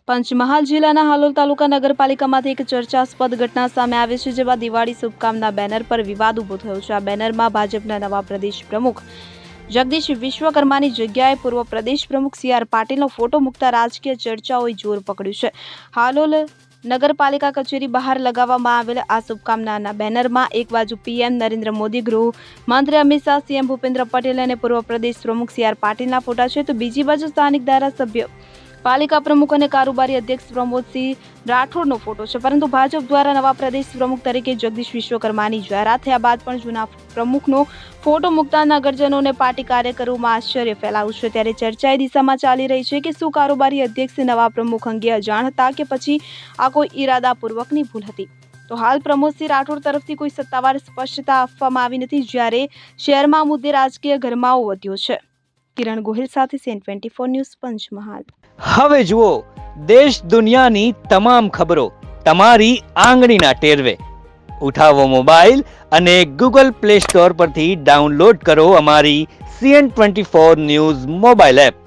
પંચમહાલ જિલ્લાના હાલોલ તાલુકા નગરપાલિકામાંથી એક ચર્ચાસ્પદ ઘટના સામે આવી છે, જેમાં દિવાળી શુભકામના બેનર પર વિવાદ ઉભો થયો છે। આ બેનરમાં ભાજપના નવા પ્રદેશ પ્રમુખ જગદીશ વિશ્વકર્માની જગ્યાએ પૂર્વ પ્રદેશ પ્રમુખ સી આર પાટીલનો ફોટો મૂકતા રાજકીય ચર્ચાઓએ જોર પકડ્યું છે। હાલોલ નગરપાલિકા કચેરી બહાર લગાવવામાં આવેલ આ શુભકામનાના બેનરમાં એક બાજુ પીએમ નરેન્દ્ર મોદી, ગૃહમંત્રી અમિત શાહ, સીએમ ભૂપેન્દ્ર પટેલ અને પૂર્વ પ્રદેશ પ્રમુખ સી આર પાટીલના ફોટા છે, તો બીજી બાજુ સ્થાનિક ધારાસભ્ય, પાલિકા પ્રમુખ અને કારોબારી અધ્યક્ષ પ્રમોદસિંહ રાઠોડનો ફોટો છે। પરંતુ ભાજપ દ્વારા નવા પ્રદેશ પ્રમુખ તરીકે જગદીશ વિશ્વકર્માની જાહેરાત થયા બાદ પણ જૂના પ્રમુખનો ફોટો મૂકતા નગરજનોને પાર્ટી કાર્યકરોમાં આશ્ચર્ય ફેલાયું છે। ત્યારે ચર્ચા એ દિશામાં ચાલી રહી છે કે શું કારોબારી અધ્યક્ષ નવા પ્રમુખ અંગે અજાણ હતા કે પછી આ કોઈ ઈરાદાપૂર્વકની ભૂલ હતી? તો હાલ પ્રમોદસિંહ રાઠોડ તરફથી કોઈ સત્તાવાર સ્પષ્ટતા આપવામાં આવી નથી, જ્યારે શહેરમાં આ મુદ્દે રાજકીય ગરમાવો વધ્યો છે। કિરણ ગોહિલ સાથે CN24 ન્યૂઝ, પંચમહાલ। હવે જુઓ દેશ દુનિયાની તમામ ખબરો તમારી આંગળીના ટેરવે। ઉઠાવો મોબાઈલ અને Google Play Store પરથી ડાઉનલોડ કરો અમારી CN24 ન્યૂઝ મોબાઈલ એપ।